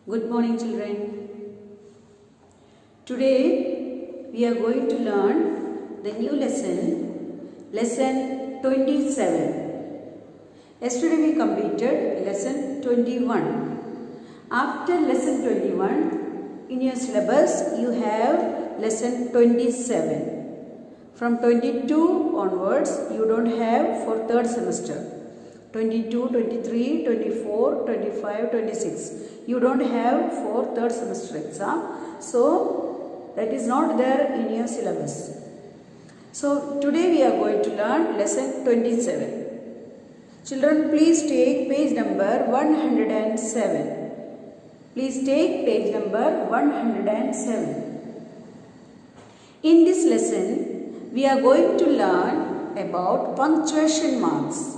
Good morning, children. Today we are going to learn the new lesson 27. Yesterday we completed lesson 21. After lesson 21, in your syllabus you have lesson 27. From 22 onwards you don't have for third semester. 22, 23, 24, 25, 26. You don't have for third semester exam. So, that is not there in your syllabus. So, today we are going to learn lesson 27. Children, please take page number 107. Please take page number 107. In this lesson, we are going to learn about punctuation marks.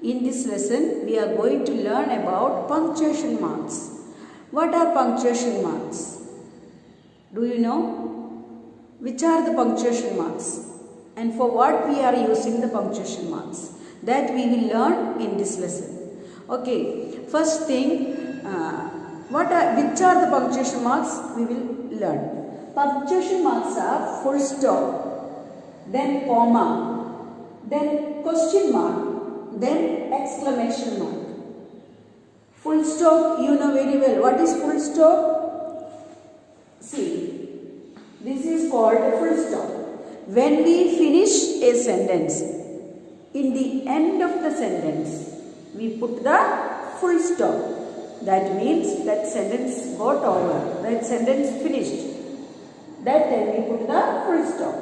In this lesson, we are going to learn about punctuation marks. What are punctuation marks? Do you know? Which are the punctuation marks? And for what we are using the punctuation marks? That we will learn in this lesson. Okay, first thing, which are the punctuation marks we will learn? Punctuation marks are full stop, then comma, then question mark, then exclamation mark. Full stop, you know very well. What is full stop? See, this is called a full stop. When we finish a sentence, in the end of the sentence, we put the full stop. That means that sentence got over. That sentence finished. That time we put the full stop.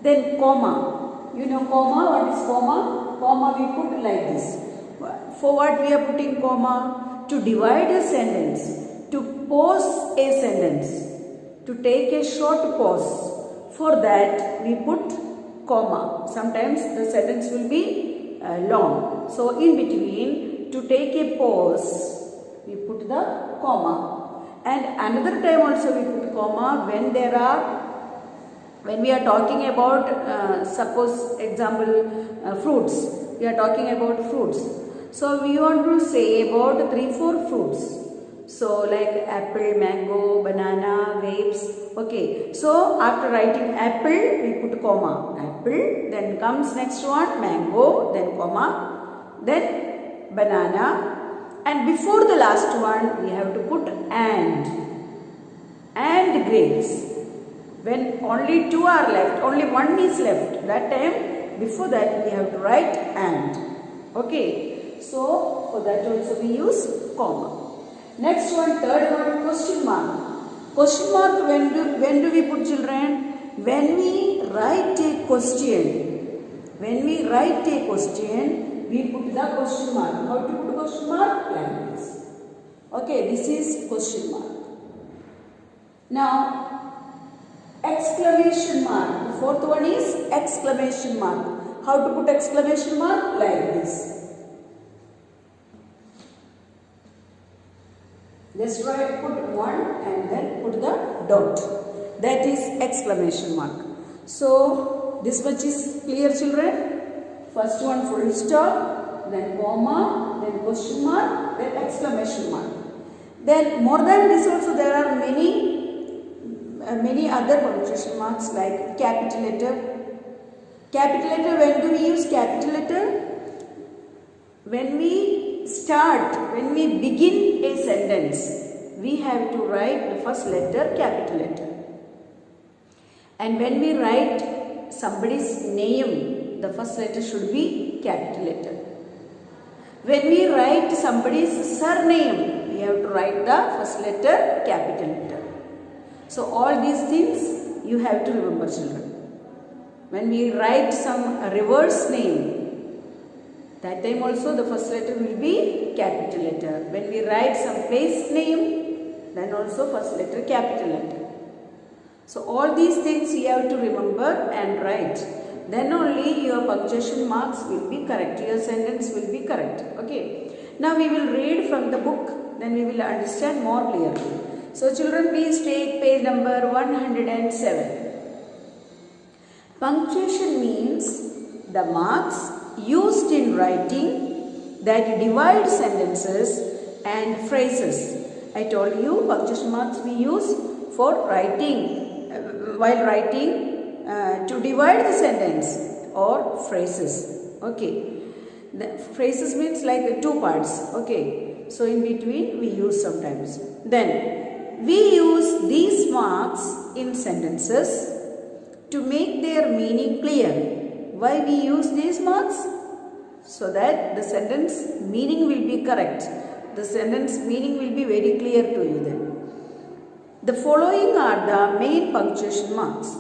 Then comma. You know comma? What is comma? Comma we put like this. For what we are putting comma? To divide a sentence, to pause a sentence, to take a short pause. For that we put comma. Sometimes the sentence will be long. So in between, to take a pause, we put the comma. And another time also we put comma when we are talking about, suppose example, fruits. We are talking about fruits. So we want to say about 3-4 fruits. So like apple, mango, banana, grapes. Okay. So after writing apple, we put comma. Apple. Then comes next one, mango. Then comma. Then banana. And before the last one, we have to put and grapes. When only 2 are left, only 1 is left. That time, before that we have to write and. Okay. So, for that also we use comma. Next one, third one, question mark. Question mark, when do we put, children? When we write a question. When we write a question, we put the question mark. How to put question mark? Like this. Okay, this is question mark. Now, exclamation mark. The fourth one is exclamation mark. How to put exclamation mark? Like this. Just put one and then put the dot. That is exclamation mark. So, this much is clear, children. First one full stop, then comma, then question mark, then exclamation mark. Then more than this also there are many other punctuation marks like capital letter. Capital letter, when do we use capital letter? When we begin a sentence, we have to write the first letter capital letter. And when we write somebody's name, the first letter should be capital letter. When we write somebody's surname, we have to write the first letter capital letter. So all these things you have to remember, children. When we write some river's name, that time also the first letter will be capital letter. When we write some place name, then also first letter capital letter. So all these things you have to remember and write. Then only your punctuation marks will be correct. Your sentence will be correct. Okay. Now we will read from the book. Then we will understand more clearly. So children, please take page number 107. Punctuation means the marks used in writing that divide sentences and phrases I told you punctuation marks we use for writing, while writing to divide the sentence or phrases. Okay, the phrases means like two parts. Okay, so in between we use sometimes. Then we use these marks in sentences to make their meaning clear. Why we use these marks? So that the sentence meaning will be correct. The sentence meaning will be very clear to you then. The following are the main punctuation marks.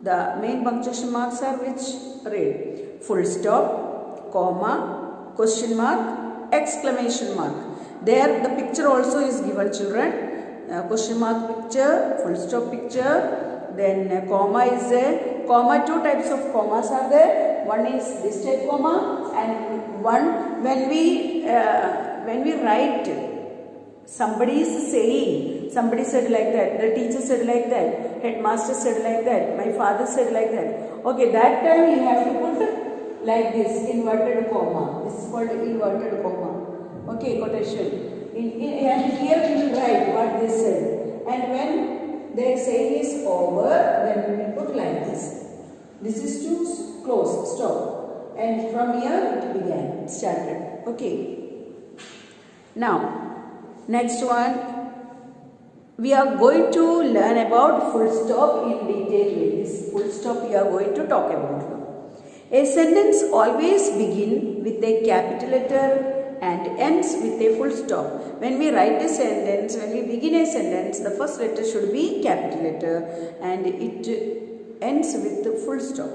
The main punctuation marks are which? Read. Full stop, comma, question mark, exclamation mark. There the picture also is given, children. Question mark picture, full stop picture, then comma is there. Comma, two types of commas are there. One is this type comma, and one when we write, somebody is saying, somebody said like that, the teacher said like that, headmaster said like that, my father said like that. Okay, that time you have to put like this, inverted comma. This is called inverted comma. Okay, quotation. And here we will write what they said. And when their saying is over, then we will put like this. This is to close, stop. And from here it began, started. Okay. Now, next one. We are going to learn about full stop in detail. This full stop we are going to talk about now. A sentence always begins with a capital letter and ends with a full stop. When we write a sentence, when we begin a sentence, the first letter should be capital letter and it ends with the full stop.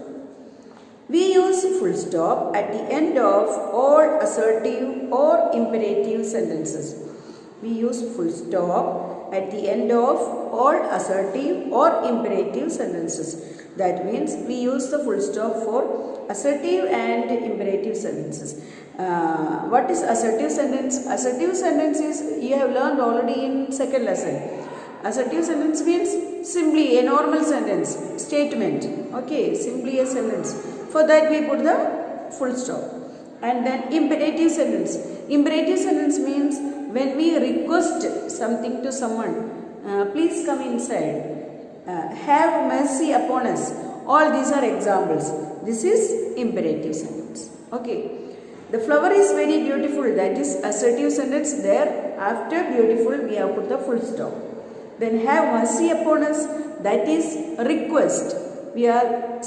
We use full stop at the end of all assertive or imperative sentences. We use full stop at the end of all assertive or imperative sentences. That means we use the full stop for assertive and imperative sentences. What is assertive sentence? Assertive sentence is, you have learned already in second lesson. Assertive sentence means simply a normal sentence, statement. Okay, simply a sentence. For that we put the full stop. And then imperative sentence. Imperative sentence means when we request something to someone, please come inside, have mercy upon us. All these are examples. This is imperative sentence. Okay. The flower is very beautiful. That is assertive sentence. There after beautiful we have put the full stop. Then have mercy upon us. That is request. We are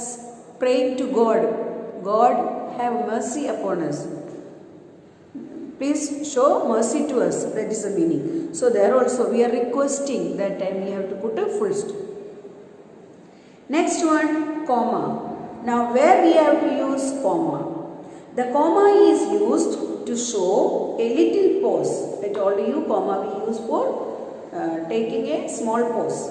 praying to God. God, have mercy upon us. Please show mercy to us. That is the meaning. So there also we are requesting. That time we have to put a full stop. Next one, comma. Now where we have to use comma? The comma is used to show a little pause. I told you comma we use for taking a small pause.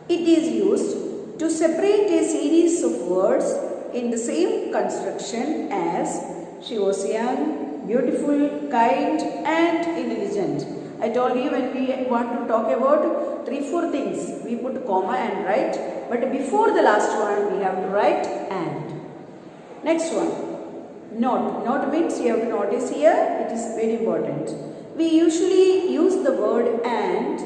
It is used to separate a series of words in the same construction as she was young, beautiful, kind and intelligent. I told you when we want to talk about 3-4 things, we put comma and write. But before the last one, we have to write and. Next one, note. Note means you have to notice here, it is very important. We usually use the word and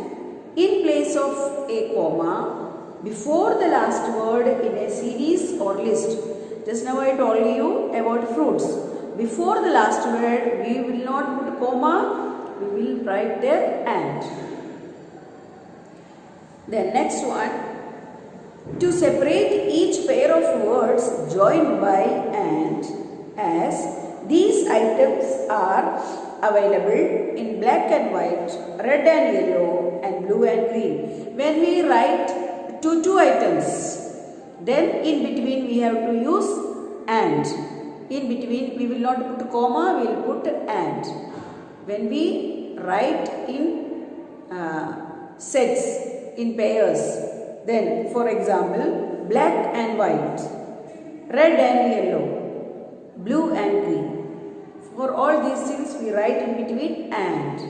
in place of a comma before the last word in a series or list. Just now I told you about fruits. Before the last word, we will not put comma, we will write there and. Then next one, to separate each pair of words joined by and, as these items are available in black and white, red and yellow and blue and green. When we write two items, then in between we have to use and. In between we will not put comma, we will put and. When we write in sets, in pairs, then for example black and white, red and yellow, blue and green. For all these things we write in between and.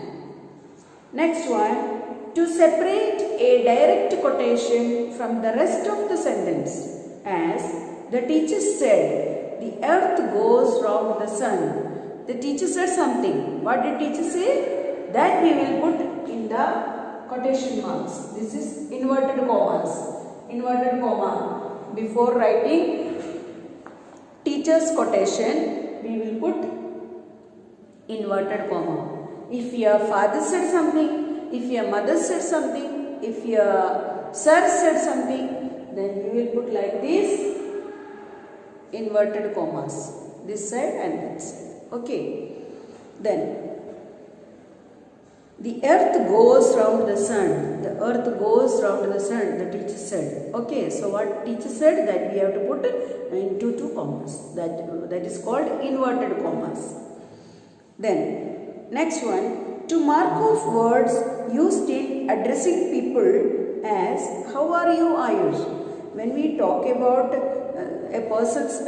Next one, to separate a direct quotation from the rest of the sentence, as the teacher said, the earth goes round the sun. The teacher said something. What did teacher say? that we will put in the quotation marks. This is inverted commas. Inverted comma. Before writing teacher's quotation, we will put inverted comma. If your father said something, if your mother said something, if your sir said something, then you will put like this inverted commas. This side and that side. Okay. Then the earth goes round the sun. The earth goes round the sun, the teacher said. Okay, so what teacher said, that we have to put into two commas. That is called inverted commas. Then next one, to mark off words used in addressing people as how are you, Ayush. When we talk about a person's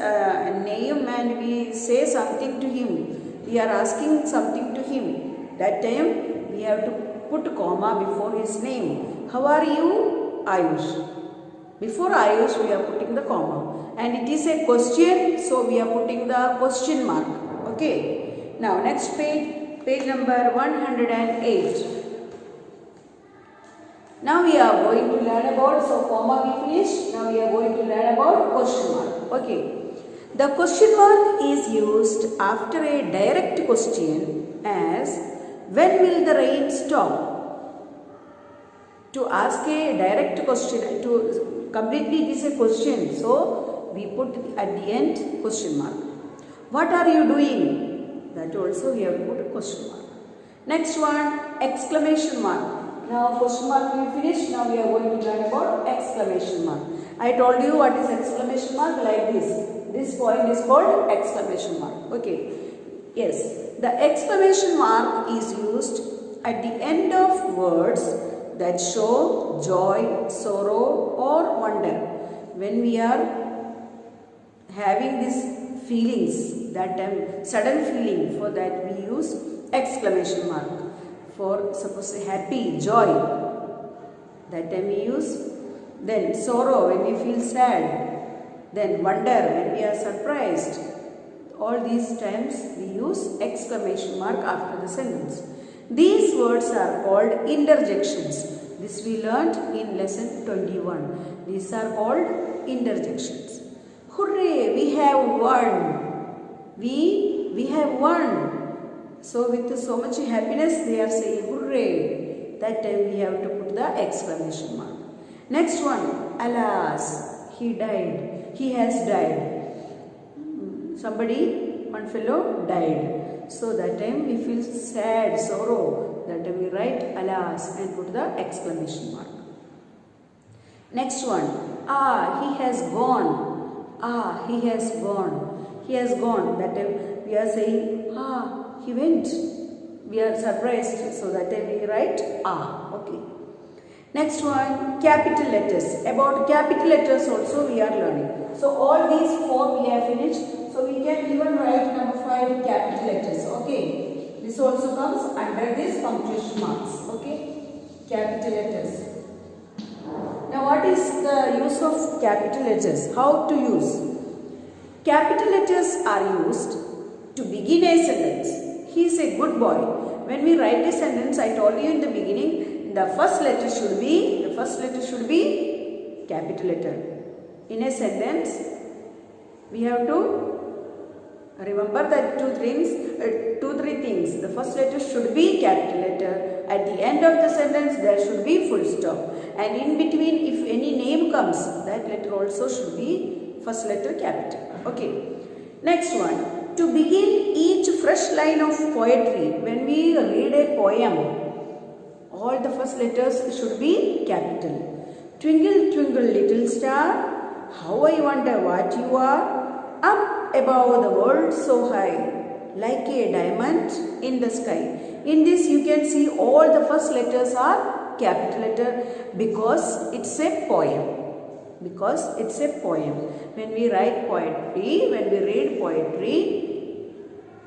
name and we say something to him, we are asking something to him. That time we have to put comma before his name. How are you, Ayush? Before Ayush we are putting the comma. And it is a question, so we are putting the question mark. Okay. Now next page, page number 108. Now we are going to learn about, so comma we finished. Now we are going to learn about question mark. Okay. The question mark is used after a direct question as when will the rain stop? To ask a direct question, to completely it is a question, so we put at the end question mark. What are you doing? That also we have to put a question mark. Next one, exclamation mark. Now question mark we finished. Now we are going to learn about exclamation mark. I told you what is exclamation mark, like this. This point is called exclamation mark. Okay. Yes. The exclamation mark is used at the end of words that show joy, sorrow or wonder. When we are having these feelings, that time sudden feeling, for that we use exclamation mark. For suppose happy, joy, that time we use. Then sorrow, when we feel sad. Then wonder, when we are surprised. All these times we use exclamation mark after the sentence. These words are called interjections. This we learnt in lesson 21. These are called interjections. Hooray, we have won. We have won. So with so much happiness they are saying hooray. That time we have to put the exclamation mark. Next one, alas, he died. He has died. Somebody, one fellow died. So that time we feel sad, sorrow. That time we write alas and put the exclamation mark. Next one, he has gone. He has gone. He has gone. That time we are saying he went. We are surprised. So that time we write okay. Next one, capital letters. About capital letters also we are learning. So all these four we have finished. So we can even write number 5 capital letters. Okay. This also comes under this punctuation marks. Okay. Capital letters. Now what is the use of capital letters? How to use? Capital letters are used to begin a sentence. He is a good boy. When we write a sentence, I told you in the beginning, the first letter should be capital letter. In a sentence, we have to remember that two, three things. The first letter should be capital letter. At the end of the sentence, there should be full stop. And in between, if any name comes, that letter also should be first letter capital. Okay. Next one. To begin each fresh line of poetry, when we read a poem, all the first letters should be capital. Twinkle, twinkle, little star, how I wonder what you are, up above the world so high, like a diamond in the sky. In this you can see all the first letters are capital letter because it's a poem. When we write poetry, when we read poetry,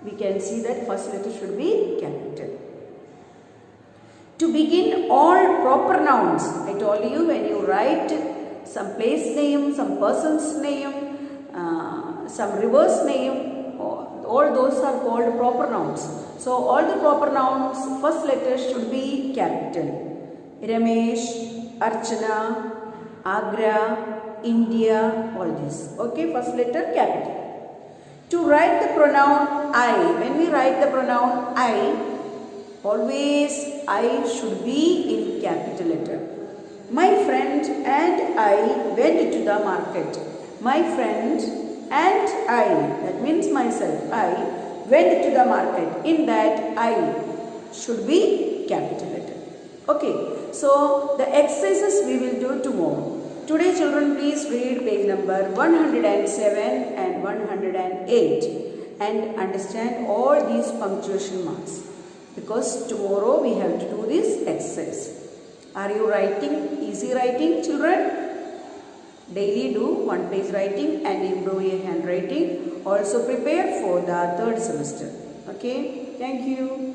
we can see that first letter should be capital. To begin all proper nouns, I told you when you write some place name, some person's name, some river's name, All those are called proper nouns. So all the proper nouns first letter should be capital. Ramesh, Archana, Agra, India, all this. Okay, first letter capital. To write the pronoun I, when we write the pronoun I, always I should be in capital letter. My friend and I went to the market. My friend and I, that means myself, I went to the market. In that I should be capital letter. Okay, so the exercises we will do tomorrow. Today children, please read page number 107 and 108 and understand all these punctuation marks, because tomorrow we have to do this exercise. Are you writing, easy writing children? Daily do one page writing and improve your handwriting. Also prepare for the third semester. Okay, thank you.